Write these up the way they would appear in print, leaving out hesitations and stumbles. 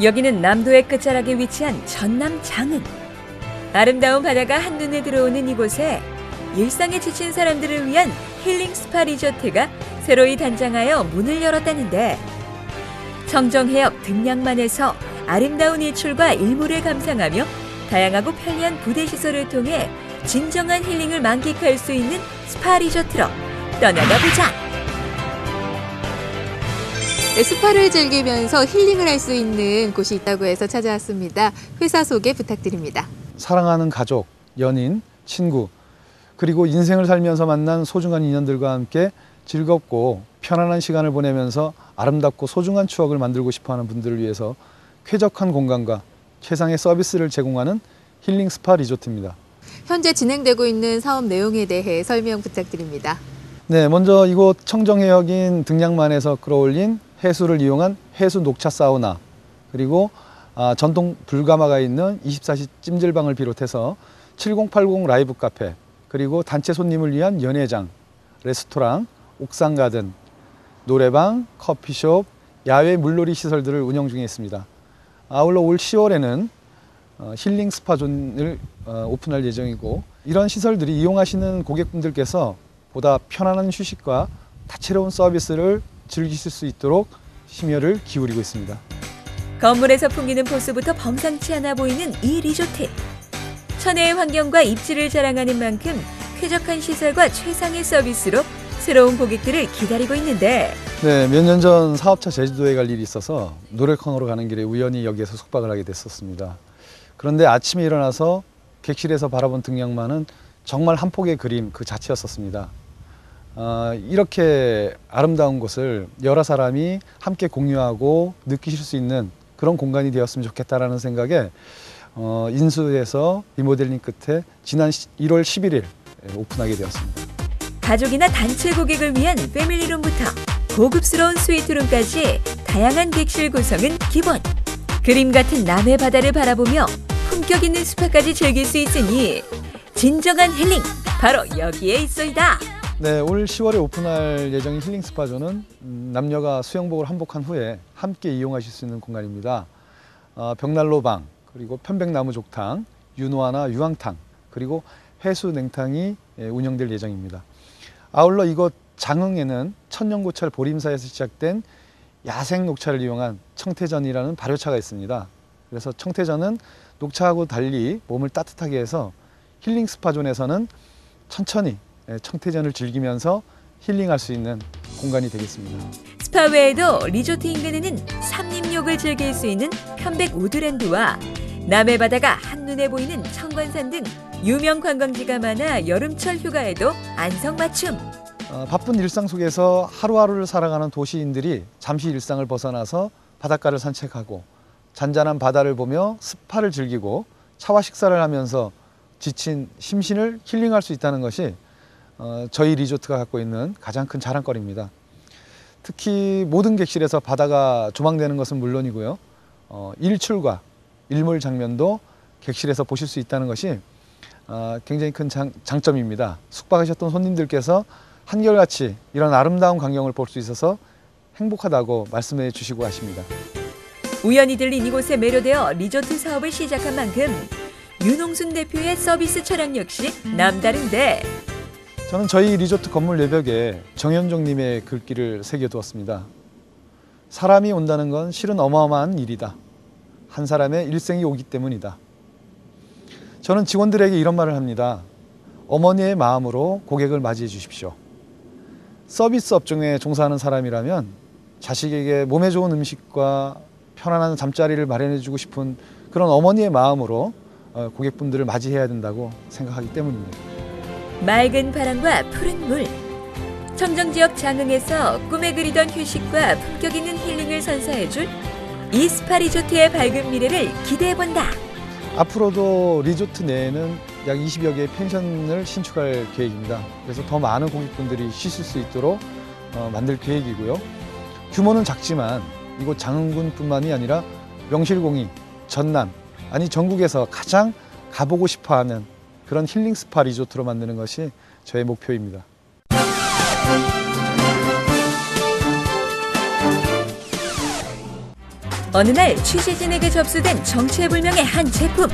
여기는 남도의 끝자락에 위치한 전남 장흥. 아름다운 바다가 한눈에 들어오는 이곳에 일상에 지친 사람들을 위한 힐링 스파 리조트가 새로이 단장하여 문을 열었다는데, 청정해역 등량만에서 아름다운 일출과 일몰을 감상하며 다양하고 편리한 부대 시설을 통해 진정한 힐링을 만끽할 수 있는 스파 리조트로 떠나가 보자. 네, 스파를 즐기면서 힐링을 할 수 있는 곳이 있다고 해서 찾아왔습니다. 회사 소개 부탁드립니다. 사랑하는 가족, 연인, 친구, 그리고 인생을 살면서 만난 소중한 인연들과 함께 즐겁고 편안한 시간을 보내면서 아름답고 소중한 추억을 만들고 싶어하는 분들을 위해서 쾌적한 공간과 최상의 서비스를 제공하는 힐링 스파 리조트입니다. 현재 진행되고 있는 사업 내용에 대해 설명 부탁드립니다. 네, 먼저 이곳 청정해역인 등량만에서 끌어올린 해수를 이용한 해수 녹차 사우나, 그리고 전통 불가마가 있는 24시 찜질방을 비롯해서 7080 라이브 카페, 그리고 단체 손님을 위한 연회장, 레스토랑, 옥상 가든, 노래방, 커피숍, 야외 물놀이 시설들을 운영 중에 있습니다. 아울러 올 10월에는 힐링 스파존을 오픈할 예정이고, 이런 시설들이 이용하시는 고객분들께서 보다 편안한 휴식과 다채로운 서비스를 즐기실 수 있도록 심혈을 기울이고 있습니다. 건물에서 풍기는 포스부터 범상치 않아 보이는 이 리조트. 천혜의 환경과 입지를 자랑하는 만큼 쾌적한 시설과 최상의 서비스로 새로운 고객들을 기다리고 있는데, 네, 몇 년 전 사업차 제주도에 갈 일이 있어서 노래커너로 가는 길에 우연히 여기에서 숙박을 하게 됐었습니다. 그런데 아침에 일어나서 객실에서 바라본 등량만은 정말 한 폭의 그림 그 자체였었습니다. 이렇게 아름다운 곳을 여러 사람이 함께 공유하고 느끼실 수 있는 그런 공간이 되었으면 좋겠다라는 생각에 인수해서 리모델링 끝에 지난 1월 11일 오픈하게 되었습니다. 가족이나 단체 고객을 위한 패밀리룸부터 고급스러운 스위트룸까지 다양한 객실 구성은 기본. 그림 같은 남해 바다를 바라보며 품격 있는 스파까지 즐길 수 있으니 진정한 힐링 바로 여기에 있어이다. 네, 올 10월에 오픈할 예정인 힐링 스파존은 남녀가 수영복을 한복한 후에 함께 이용하실 수 있는 공간입니다. 벽난로 방, 그리고 편백나무 족탕, 윤호화나 유황탕, 그리고 해수 냉탕이 운영될 예정입니다. 아울러 이곳 장흥에는 천년고철 보림사에서 시작된 야생 녹차를 이용한 청태전이라는 발효차가 있습니다. 그래서 청태전은 녹차하고 달리 몸을 따뜻하게 해서 힐링 스파존에서는 천천히 청태전을 즐기면서 힐링할 수 있는 공간이 되겠습니다. 스파 외에도 리조트 인근에는 삼림욕을 즐길 수 있는 편백 우드랜드와 남해 바다가 한눈에 보이는 청관산 등 유명 관광지가 많아 여름철 휴가에도 안성맞춤. 바쁜 일상 속에서 하루하루를 살아가는 도시인들이 잠시 일상을 벗어나서 바닷가를 산책하고 잔잔한 바다를 보며 스파를 즐기고 차와 식사를 하면서 지친 심신을 힐링할 수 있다는 것이 저희 리조트가 갖고 있는 가장 큰 자랑거리입니다. 특히 모든 객실에서 바다가 조망되는 것은 물론이고요, 일출과 일몰 장면도 객실에서 보실 수 있다는 것이 굉장히 큰 장점입니다. 숙박하셨던 손님들께서 한결같이 이런 아름다운 광경을 볼 수 있어서 행복하다고 말씀해 주시고 하십니다. 우연히 들린 이곳에 매료되어 리조트 사업을 시작한 만큼 윤홍순 대표의 서비스 철학 역시 남다른데, 저는 저희 리조트 건물 외벽에 정현종님의 글귀를 새겨두었습니다. 사람이 온다는 건 실은 어마어마한 일이다. 한 사람의 일생이 오기 때문이다. 저는 직원들에게 이런 말을 합니다. 어머니의 마음으로 고객을 맞이해 주십시오. 서비스 업종에 종사하는 사람이라면 자식에게 몸에 좋은 음식과 편안한 잠자리를 마련해 주고 싶은 그런 어머니의 마음으로 고객분들을 맞이해야 된다고 생각하기 때문입니다. 맑은 바람과 푸른 물, 청정지역 장흥에서 꿈에 그리던 휴식과 품격 있는 힐링을 선사해줄 이 스파 리조트의 밝은 미래를 기대해본다. 앞으로도 리조트 내에는 약 20여 개의 펜션을 신축할 계획입니다. 그래서 더 많은 고객분들이 쉬실 수 있도록 만들 계획이고요. 규모는 작지만 이곳 장흥군뿐만이 아니라 명실공히 전남, 아니 전국에서 가장 가보고 싶어하는 그런 힐링 스파 리조트로 만드는 것이 저의 목표입니다. 어느 날 취재진에게 접수된 정체불명의 한 제품.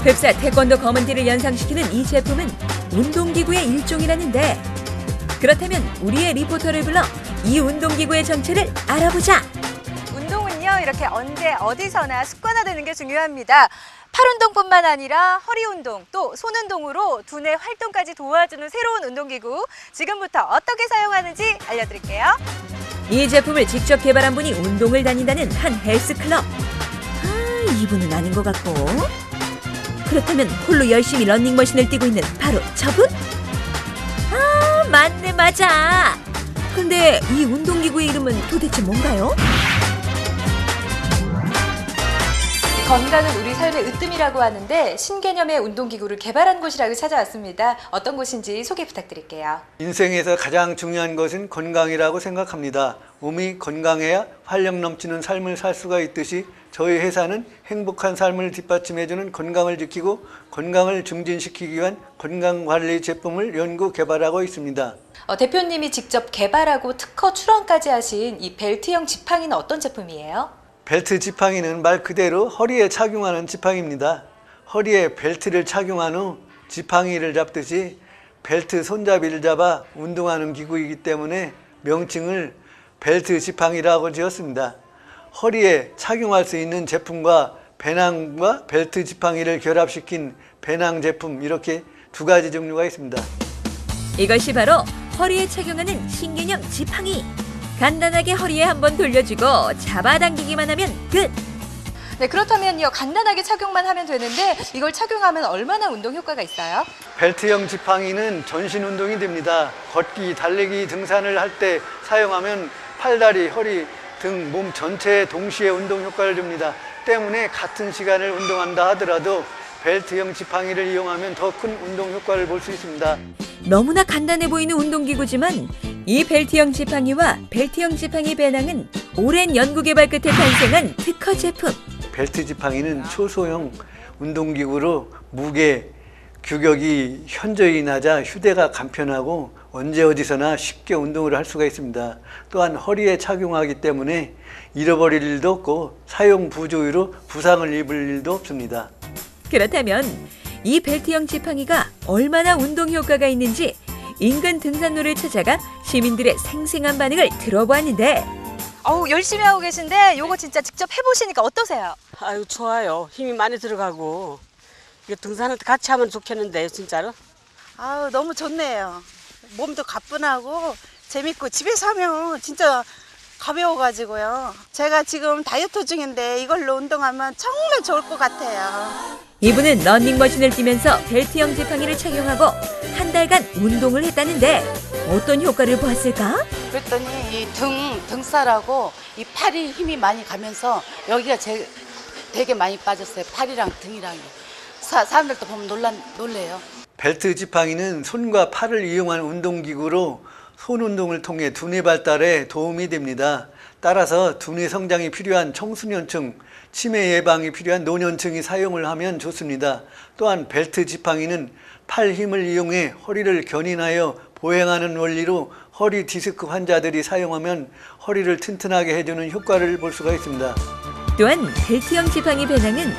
흡사 태권도 검은띠를 연상시키는 이 제품은 운동기구의 일종이라는데, 그렇다면 우리의 리포터를 불러 이 운동기구의 정체를 알아보자. 운동은요, 이렇게 언제 어디서나 습관화되는 게 중요합니다. 팔 운동뿐만 아니라 허리 운동, 또 손 운동으로 두뇌 활동까지 도와주는 새로운 운동기구, 지금부터 어떻게 사용하는지 알려드릴게요. 이 제품을 직접 개발한 분이 운동을 다닌다는 한 헬스클럽. 이분은 아닌 것 같고. 그렇다면 홀로 열심히 러닝머신을 뛰고 있는 바로 저분? 맞네, 맞아. 근데 이 운동기구의 이름은 도대체 뭔가요? 건강은 우리 삶의 으뜸이라고 하는데 신개념의 운동기구를 개발한 곳이라고 찾아왔습니다. 어떤 곳인지 소개 부탁드릴게요. 인생에서 가장 중요한 것은 건강이라고 생각합니다. 몸이 건강해야 활력 넘치는 삶을 살 수가 있듯이 저희 회사는 행복한 삶을 뒷받침해주는 건강을 지키고 건강을 증진시키기 위한 건강관리 제품을 연구 개발하고 있습니다. 대표님이 직접 개발하고 특허 출원까지 하신 이 벨트형 지팡이는 어떤 제품이에요? 벨트 지팡이는 말 그대로 허리에 착용하는 지팡이입니다. 허리에 벨트를 착용한 후 지팡이를 잡듯이 벨트 손잡이를 잡아 운동하는 기구이기 때문에 명칭을 벨트 지팡이라고 지었습니다. 허리에 착용할 수 있는 제품과 배낭과 벨트 지팡이를 결합시킨 배낭 제품, 이렇게 두 가지 종류가 있습니다. 이것이 바로 허리에 착용하는 신개념 지팡이. 간단하게 허리에 한번 돌려주고 잡아당기기만 하면 끝! 네, 그렇다면요, 간단하게 착용만 하면 되는데 이걸 착용하면 얼마나 운동 효과가 있어요? 벨트형 지팡이는 전신 운동이 됩니다. 걷기, 달리기, 등산을 할 때 사용하면 팔다리, 허리 등 몸 전체에 동시에 운동 효과를 줍니다. 때문에 같은 시간을 운동한다 하더라도 벨트형 지팡이를 이용하면 더 큰 운동 효과를 볼 수 있습니다. 너무나 간단해 보이는 운동기구지만 이 벨트형 지팡이와 벨트형 지팡이 배낭은 오랜 연구 개발 끝에 탄생한 특허 제품. 벨트 지팡이는 초소형 운동기구로 무게, 규격이 현저히 낮아 휴대가 간편하고 언제 어디서나 쉽게 운동을 할 수가 있습니다. 또한 허리에 착용하기 때문에 잃어버릴 일도 없고 사용 부조의로 부상을 입을 일도 없습니다. 그렇다면 이 벨트형 지팡이가 얼마나 운동 효과가 있는지 인근 등산로를 찾아가 시민들의 생생한 반응을 들어보았는데, 열심히 하고 계신데 요거 진짜 직접 해보시니까 어떠세요? 아유, 좋아요. 힘이 많이 들어가고 이거 등산을 같이 하면 좋겠는데요, 진짜로. 너무 좋네요. 몸도 가뿐하고 재밌고 집에서 하면 진짜 가벼워가지고요. 제가 지금 다이어트 중인데 이걸로 운동하면 정말 좋을 것 같아요. 이분은 러닝머신을 뛰면서 벨트형 지팡이를 착용하고 한 달간 운동을 했다는데 어떤 효과를 보았을까? 그랬더니 이 등살하고 이 팔이 힘이 많이 가면서 여기가 되게 많이 빠졌어요. 팔이랑 등이랑. 사람들도 보면 놀래요. 벨트 지팡이는 손과 팔을 이용한 운동기구로 손 운동을 통해 두뇌 발달에 도움이 됩니다. 따라서 두뇌 성장이 필요한 청소년층, 치매 예방이 필요한 노년층이 사용을 하면 좋습니다. 또한 벨트 지팡이는 팔 힘을 이용해 허리를 견인하여 보행하는 원리로 허리 디스크 환자들이 사용하면 허리를 튼튼하게 해주는 효과를 볼 수가 있습니다. 또한 벨트형 지팡이 배낭은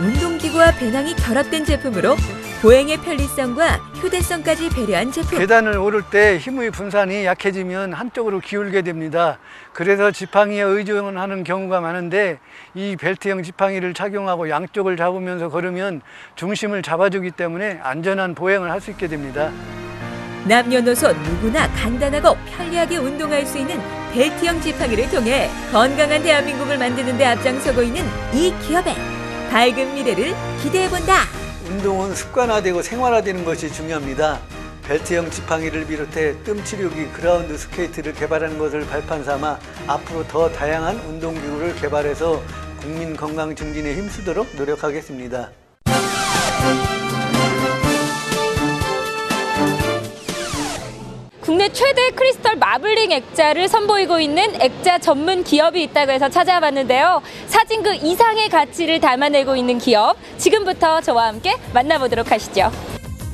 운동기구와 배낭이 결합된 제품으로 보행의 편리성과 휴대성까지 배려한 제품. 계단을 오를 때 힘의 분산이 약해지면 한쪽으로 기울게 됩니다. 그래서 지팡이에 의존하는 경우가 많은데 이 벨트형 지팡이를 착용하고 양쪽을 잡으면서 걸으면 중심을 잡아주기 때문에 안전한 보행을 할 수 있게 됩니다. 남녀노소 누구나 간단하고 편리하게 운동할 수 있는 벨트형 지팡이를 통해 건강한 대한민국을 만드는 데 앞장서고 있는 이 기업의 밝은 미래를 기대해본다. 운동은 습관화되고 생활화되는 것이 중요합니다. 벨트형 지팡이를 비롯해 뜸치료기, 그라운드 스케이트를 개발하는 것을 발판 삼아 앞으로 더 다양한 운동기구를 개발해서 국민 건강 증진에 힘쓰도록 노력하겠습니다. 국내 최대 크리스털 마블링 액자를 선보이고 있는 액자 전문 기업이 있다고 해서 찾아봤는데요. 사진 그 이상의 가치를 담아내고 있는 기업, 지금부터 저와 함께 만나보도록 하시죠.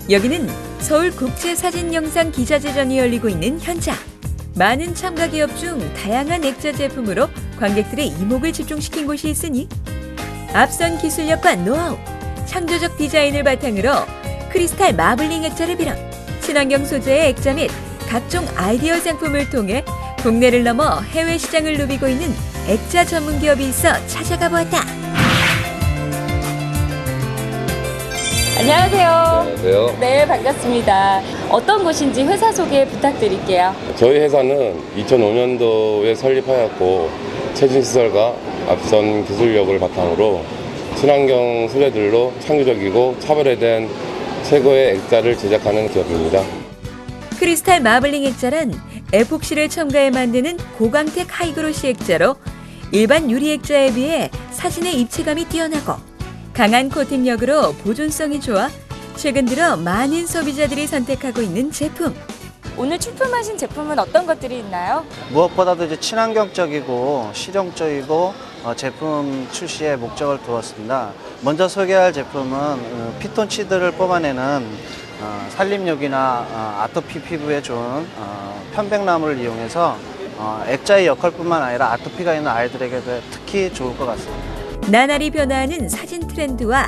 여기는 서울국제사진영상 기자재전이 열리고 있는 현장. 많은 참가 기업 중 다양한 액자 제품으로 관객들의 이목을 집중시킨 곳이 있으니 앞선 기술력과 노하우, 창조적 디자인을 바탕으로 크리스탈 마블링 액자를 비롯 친환경 소재의 액자 및 각종 아이디어 상품을 통해 국내를 넘어 해외 시장을 누비고 있는 액자 전문 기업이 있어 찾아가 보았다. 안녕하세요. 안녕하세요. 네, 반갑습니다. 어떤 곳인지 회사 소개 부탁드릴게요. 저희 회사는 2005년도에 설립하였고 최신시설과 앞선 기술력을 바탕으로 친환경 소재들로 창조적이고 차별화된 최고의 액자를 제작하는 기업입니다. 크리스탈 마블링 액자란 에폭시를 첨가해 만드는 고광택 하이그로시 액자로 일반 유리 액자에 비해 사진의 입체감이 뛰어나고 강한 코팅력으로 보존성이 좋아 최근 들어 많은 소비자들이 선택하고 있는 제품. 오늘 출품하신 제품은 어떤 것들이 있나요? 무엇보다도 이제 친환경적이고 실용적이고 제품 출시에 목적을 두었습니다. 먼저 소개할 제품은 피톤치드를 뽑아내는 산림욕이나 아토피 피부에 좋은 편백나무를 이용해서 액자의 역할뿐만 아니라 아토피가 있는 아이들에게도 특히 좋을 것 같습니다. 나날이 변화하는 사진 트렌드와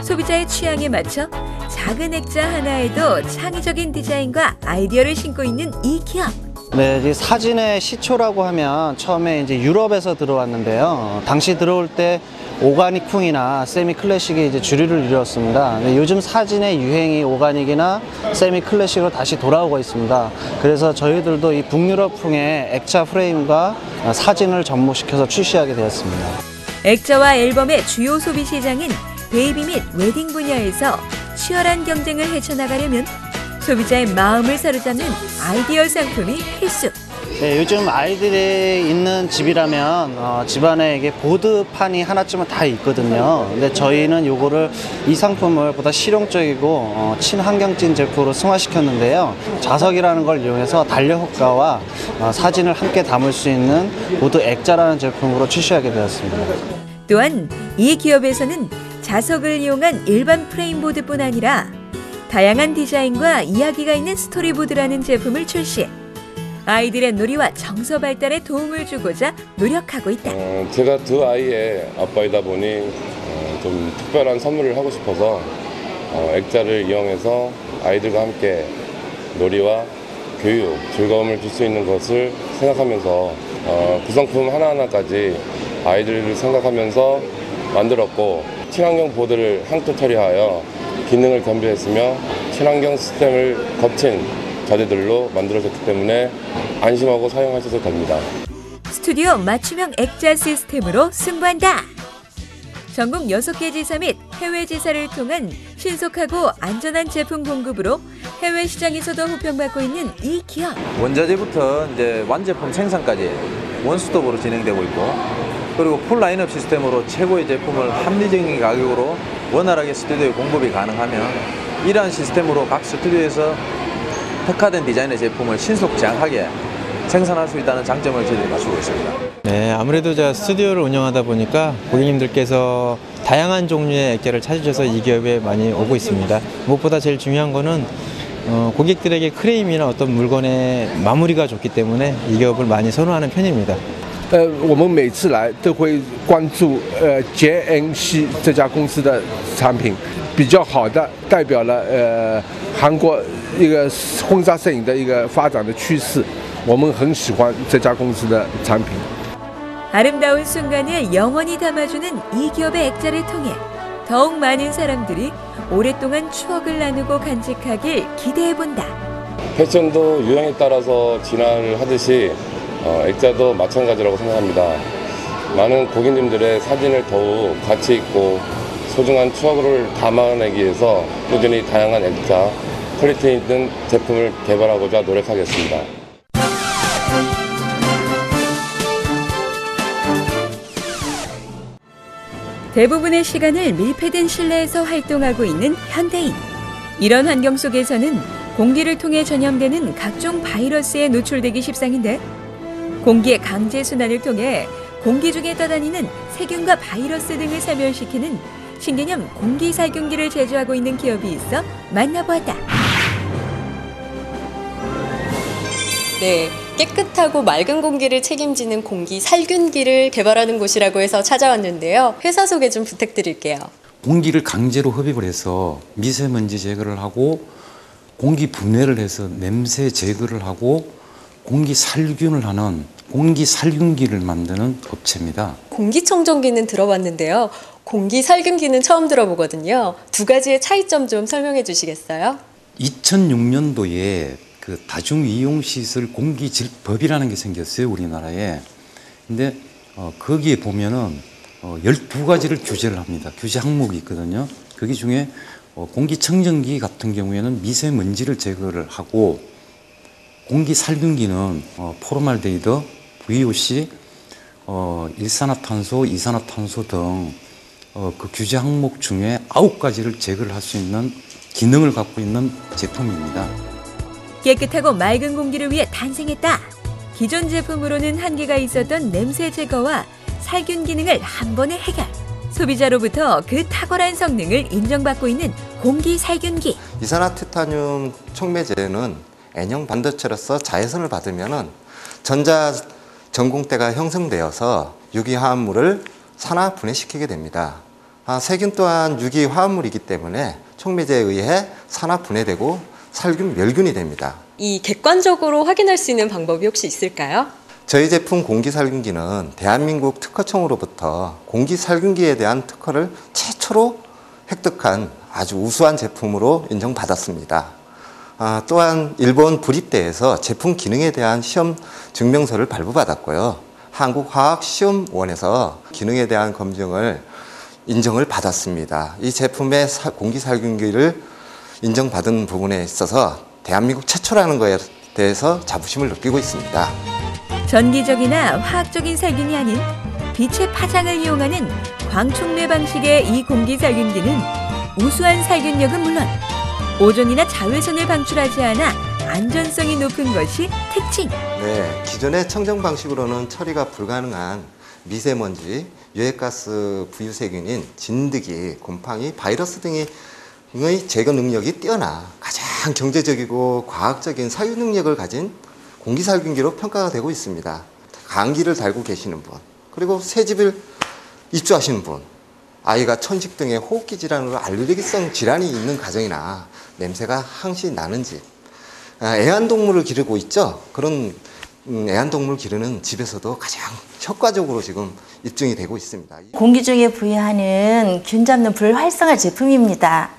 소비자의 취향에 맞춰 작은 액자 하나에도 창의적인 디자인과 아이디어를 심고 있는 이 기업. 네, 이제 사진의 시초라고 하면 처음에 이제 유럽에서 들어왔는데요. 당시 들어올 때 오가닉풍이나 세미 클래식이 이제 주류를 이루었습니다. 근데 요즘 사진의 유행이 오가닉이나 세미 클래식으로 다시 돌아오고 있습니다. 그래서 저희들도 이 북유럽풍의 액자 프레임과 사진을 접목시켜서 출시하게 되었습니다. 액자와 앨범의 주요 소비 시장인 베이비 및 웨딩 분야에서 치열한 경쟁을 헤쳐나가려면 소비자의 마음을 사로잡는 아이디어 상품이 필수. 네, 요즘 아이들이 있는 집이라면 집안에 이게 보드판이 하나쯤은 다 있거든요. 근데 저희는 요거를 이 상품을 보다 실용적이고 친환경적인 제품으로 승화시켰는데요. 자석이라는 걸 이용해서 달력 효과와 사진을 함께 담을 수 있는 보드 액자라는 제품으로 출시하게 되었습니다. 또한 이 기업에서는 자석을 이용한 일반 프레임보드뿐 아니라 다양한 디자인과 이야기가 있는 스토리보드라는 제품을 출시. 아이들의 놀이와 정서 발달에 도움을 주고자 노력하고 있다. 제가 두 아이의 아빠이다 보니 좀 특별한 선물을 하고 싶어서 액자를 이용해서 아이들과 함께 놀이와 교육, 즐거움을 줄 수 있는 것을 생각하면서 구성품 하나하나까지 아이들을 생각하면서 만들었고 친환경 보드를 항토 처리하여 기능을 겸비했으며 친환경 시스템을 거친 자재들로 만들어졌기 때문에 안심하고 사용하셔도 됩니다. 스튜디오 맞춤형 액자 시스템으로 승부한다. 전국 6개 지사 및 해외 지사를 통한 신속하고 안전한 제품 공급으로 해외 시장에서도 호평받고 있는 이 기업. 원자재부터 이제 완제품 생산까지 원스톱으로 진행되고 있고, 그리고 풀 라인업 시스템으로 최고의 제품을 합리적인 가격으로 원활하게 스튜디오에 공급이 가능하면 이러한 시스템으로 각 스튜디오에서 특화된 디자인의 제품을 신속장하게 생산할 수 있다는 장점을 저희들이 갖추고 있습니다. 네, 아무래도 제가 스튜디오를 운영하다 보니까 고객님들께서 다양한 종류의 액자를 찾으셔서 이 기업에 많이 오고 있습니다. 무엇보다 제일 중요한 거는 고객들에게 크레임이나 어떤 물건의 마무리가 좋기 때문에 이 기업을 많이 선호하는 편입니다. 我们每次来都会关注JNC 这家公司的产品，比较好的代表了韩国一个婚纱摄影的一个发展的趋势。我们很喜欢这家公司的产品。 아름다운 순간을 영원히 담아주는 이 기업의 액자를 통해 더욱 많은 사람들이 오랫동안 추억을 나누고 간직하길 기대해본다. 패션도 유행에 따라서 진화를 하듯이 액자도 마찬가지라고 생각합니다. 많은 고객님들의 사진을 더욱 가치 있고 소중한 추억을 담아내기 위해서 꾸준히 다양한 액자, 퀄리티 있는 제품을 개발하고자 노력하겠습니다. 대부분의 시간을 밀폐된 실내에서 활동하고 있는 현대인. 이런 환경 속에서는 공기를 통해 전염되는 각종 바이러스에 노출되기 십상인데 공기의 강제 순환을 통해 공기 중에 떠다니는 세균과 바이러스 등을 사멸시키는 신개념 공기살균기를 제조하고 있는 기업이 있어 만나보았다. 네. 깨끗하고 맑은 공기를 책임지는 공기 살균기를 개발하는 곳이라고 해서 찾아왔는데요. 회사 소개 좀 부탁드릴게요. 공기를 강제로 흡입을 해서 미세먼지 제거를 하고 공기 분해를 해서 냄새 제거를 하고 공기 살균을 하는 공기 살균기를 만드는 업체입니다. 공기청정기는 들어봤는데요. 공기 살균기는 처음 들어보거든요. 두 가지의 차이점 좀 설명해 주시겠어요? 2006년도에 그 다중이용시설 공기질법이라는 게 생겼어요, 우리나라에. 근데 거기에 보면은 12가지를 규제를 합니다. 규제 항목이 있거든요. 거기 중에 공기청정기 같은 경우에는 미세먼지를 제거를 하고 공기살균기는 포르말데히드, VOC, 일산화탄소, 이산화탄소 등 그 규제 항목 중에 9가지를 제거를 할 수 있는 기능을 갖고 있는 제품입니다. 깨끗하고 맑은 공기를 위해 탄생했다. 기존 제품으로는 한계가 있었던 냄새 제거와 살균 기능을 한 번에 해결. 소비자로부터 그 탁월한 성능을 인정받고 있는 공기 살균기. 이산화티타늄 촉매제는 N형 반도체로서 자외선을 받으면 전자 전공대가 형성되어서 유기화합물을 산화 분해시키게 됩니다. 세균 또한 유기화합물이기 때문에 촉매제에 의해 산화 분해되고 살균, 멸균이 됩니다. 이 객관적으로 확인할 수 있는 방법이 혹시 있을까요? 저희 제품 공기살균기는 대한민국 특허청으로부터 공기살균기에 대한 특허를 최초로 획득한 아주 우수한 제품으로 인정받았습니다. 또한 일본 부립대에서 제품 기능에 대한 시험 증명서를 발부받았고요. 한국화학시험원에서 기능에 대한 인정을 받았습니다. 이 제품의 공기살균기를 인정받은 부분에 있어서 대한민국 최초라는 것에 대해서 자부심을 느끼고 있습니다. 전기적이나 화학적인 살균이 아닌 빛의 파장을 이용하는 광촉매 방식의 이 공기살균기는 우수한 살균력은 물론 오존이나 자외선을 방출하지 않아 안전성이 높은 것이 특징. 네, 기존의 청정 방식으로는 처리가 불가능한 미세먼지, 유해가스 부유세균인 진드기, 곰팡이, 바이러스 등의 제거 능력이 뛰어나 가장 경제적이고 과학적인 사유 능력을 가진 공기살균기로 평가가 되고 있습니다. 감기를 달고 계시는 분, 그리고 새집을 입주하시는 분, 아이가 천식 등의 호흡기 질환으로 알레르기성 질환이 있는 가정이나 냄새가 항시 나는 집, 애완동물을 기르고 있죠. 그런 애완동물 기르는 집에서도 가장 효과적으로 지금 입증이 되고 있습니다. 공기 중에 부여하는 균 잡는 불활성화 제품입니다.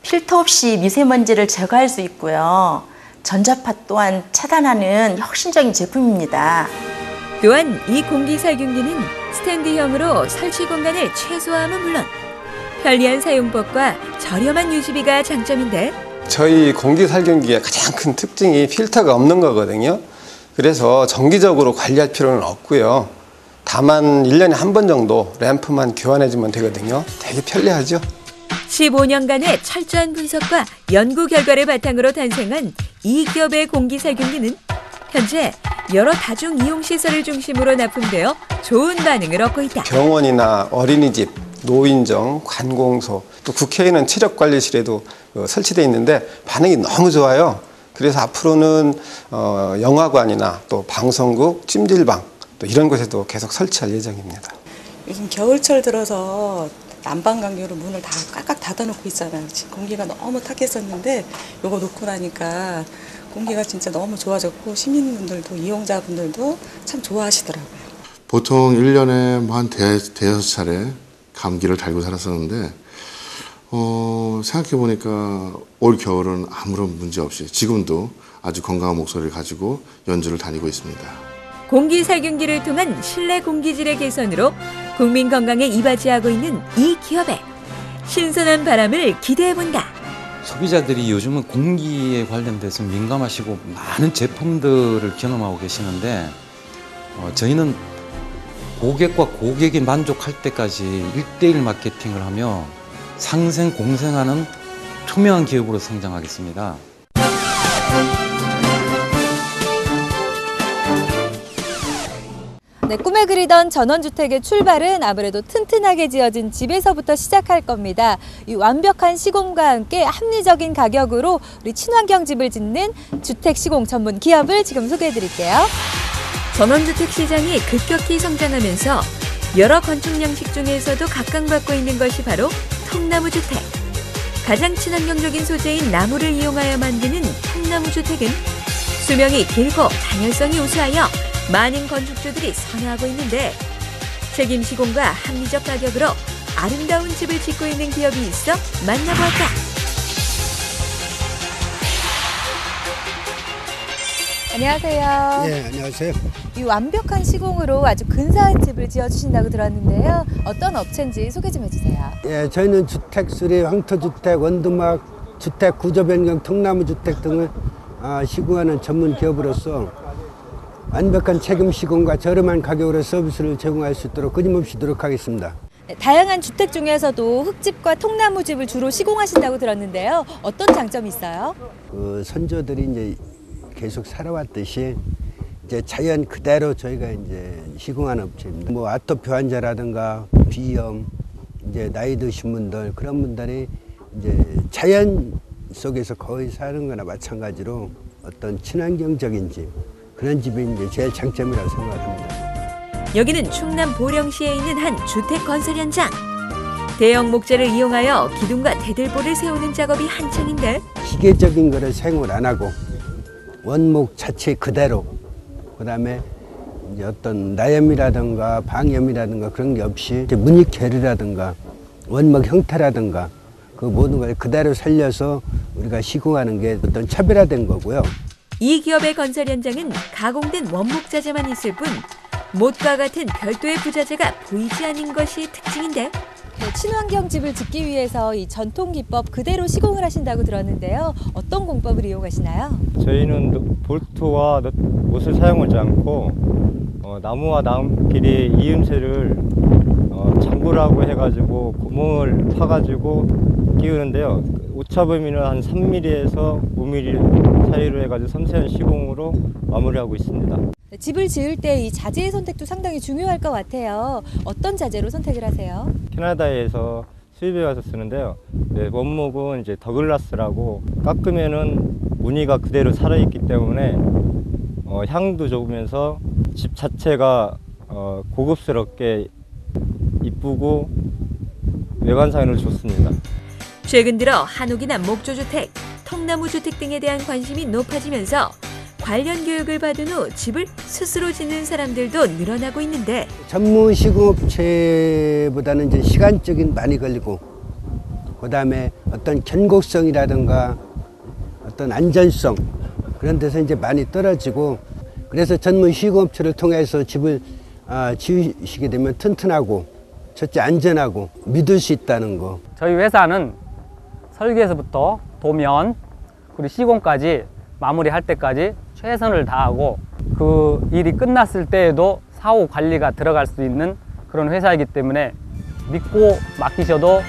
필터 없이 미세먼지를 제거할 수 있고요. 전자파 또한 차단하는 혁신적인 제품입니다. 또한 이 공기살균기는 스탠드형으로 설치 공간을 최소화함은 물론 편리한 사용법과 저렴한 유지비가 장점인데 저희 공기살균기의 가장 큰 특징이 필터가 없는 거거든요. 그래서 정기적으로 관리할 필요는 없고요. 다만 1년에 한 번 정도 램프만 교환해주면 되거든요. 되게 편리하죠. 15년간의 철저한 분석과 연구 결과를 바탕으로 탄생한 이 기업의 공기살균기는 현재 여러 다중 이용시설을 중심으로 납품되어 좋은 반응을 얻고 있다. 병원이나 어린이집, 노인정, 관공서, 또 국회의원 체력관리실에도 설치되어 있는데 반응이 너무 좋아요. 그래서 앞으로는 영화관이나 또 방송국, 찜질방 또 이런 곳에도 계속 설치할 예정입니다. 요즘 겨울철 들어서 난방관계로 문을 다 꽉꽉 닫아놓고 있잖아요. 지금 공기가 너무 탁했었는데 요거 놓고 나니까 공기가 진짜 너무 좋아졌고 시민분들도 이용자분들도 참 좋아하시더라고요. 보통 1년에 한 대여섯 차례 감기를 달고 살았었는데 생각해보니까 올 겨울은 아무런 문제 없이 지금도 아주 건강한 목소리를 가지고 연주를 다니고 있습니다. 공기살균기를 통한 실내 공기질의 개선으로 국민 건강에 이바지하고 있는 이 기업의 신선한 바람을 기대해본다. 소비자들이 요즘은 공기에 관련돼서 민감하시고 많은 제품들을 경험하고 계시는데 저희는 고객과 고객이 만족할 때까지 1:1 마케팅을 하며 상생 공생하는 투명한 기업으로 성장하겠습니다. 네, 꿈에 그리던 전원주택의 출발은 아무래도 튼튼하게 지어진 집에서부터 시작할 겁니다. 이 완벽한 시공과 함께 합리적인 가격으로 우리 친환경 집을 짓는 주택 시공 전문 기업을 지금 소개해 드릴게요. 전원주택 시장이 급격히 성장하면서 여러 건축 양식 중에서도 각광받고 있는 것이 바로 통나무주택. 가장 친환경적인 소재인 나무를 이용하여 만드는 통나무주택은 수명이 길고 단열성이 우수하여 많은 건축주들이 선호하고 있는데 책임 시공과 합리적 가격으로 아름다운 집을 짓고 있는 기업이 있어 만나볼까? 안녕하세요. 예, 안녕하세요. 이 완벽한 시공으로 아주 근사한 집을 지어주신다고 들었는데요. 어떤 업체인지 소개 좀 해주세요. 예, 저희는 주택 수리, 황토주택, 원두막, 주택 구조 변경, 통나무주택 등을 시공하는 전문 기업으로서 완벽한 책임 시공과 저렴한 가격으로 서비스를 제공할 수 있도록 끊임없이 노력하겠습니다. 네, 다양한 주택 중에서도 흙집과 통나무집을 주로 시공하신다고 들었는데요. 어떤 장점이 있어요? 그 선조들이 이제 계속 살아왔듯이 이제 자연 그대로 저희가 이제 시공하는 업체입니다. 뭐 아토피 환자라든가 비염, 이제 나이 드신 분들 그런 분들이 이제 자연 속에서 거의 사는 거나 마찬가지로 어떤 친환경적인 집, 그런 집이 이제 제일 장점이라고 생각합니다. 여기는 충남 보령시에 있는 한 주택 건설 현장. 대형 목재를 이용하여 기둥과 대들보를 세우는 작업이 한창인데 기계적인 거를 사용을 안 하고 원목 자체 그대로, 그다음에 이제 어떤 나염이라든가 방염이라든가 그런 게 없이 무늬 결이라든가 원목 형태라든가 그 모든 걸 그대로 살려서 우리가 시공하는 게 어떤 차별화된 거고요. 이 기업의 건설 현장은 가공된 원목 자재만 있을 뿐 못과 같은 별도의 부자재가 보이지 않는 것이 특징인데 네, 친환경 집을 짓기 위해서 이 전통 기법 그대로 시공을 하신다고 들었는데요. 어떤 공법을 이용하시나요? 저희는 볼트와 못을 사용하지 않고 나무와 나무끼리 이음새를 장구라고 해가지고 구멍을 파가지고 끼우는데요. 오차 범위는 한 3mm에서 5mm 사이로 해가지고 섬세한 시공으로 마무리하고 있습니다. 네, 집을 지을 때 이 자재의 선택도 상당히 중요할 것 같아요. 어떤 자재로 선택을 하세요? 캐나다에서 수입해 와서 쓰는데요. 네, 원목은 이제 더글라스라고 깎으면은 무늬가 그대로 살아있기 때문에 향도 좋으면서 집 자체가 고급스럽게 이쁘고 외관상으로 좋습니다. 최근 들어 한옥이나 목조주택, 통나무주택 등에 대한 관심이 높아지면서 관련 교육을 받은 후 집을 스스로 짓는 사람들도 늘어나고 있는데 전문 시공업체보다는 이제 시간적인 많이 걸리고 그다음에 어떤 견고성이라든가 어떤 안전성 그런 데서 이제 많이 떨어지고, 그래서 전문 시공업체를 통해서 집을 지으시게 되면 튼튼하고 첫째 안전하고 믿을 수 있다는 거. 저희 회사는 설계에서부터 도면 그리고 시공까지 마무리할 때까지 최선을 다하고 그 일이 끝났을 때에도 사후 관리가 들어갈 수 있는 그런 회사이기 때문에 믿고 맡기셔도.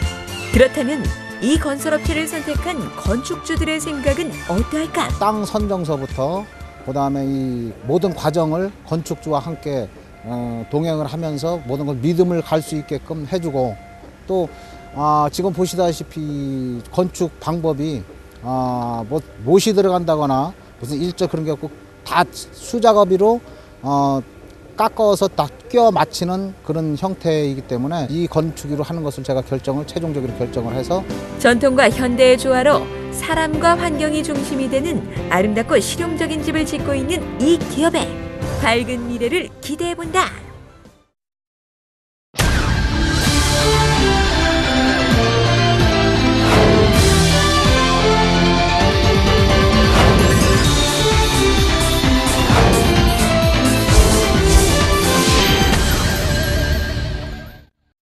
그렇다면 이 건설업체를 선택한 건축주들의 생각은 어떠할까? 땅 선정서부터 그다음에 이 모든 과정을 건축주와 함께 동행을 하면서 모든 걸 믿음을 갈 수 있게끔 해주고, 또 지금 보시다시피 건축 방법이 뭐 못이 들어간다거나 무슨 일절 그런 게 없고 다 수작업으로 깎아서 딱 끼워 맞추는 그런 형태이기 때문에 이 건축으로 하는 것을 제가 최종적으로 결정을 해서 전통과 현대의 조화로 사람과 환경이 중심이 되는 아름답고 실용적인 집을 짓고 있는 이 기업의 밝은 미래를 기대해본다.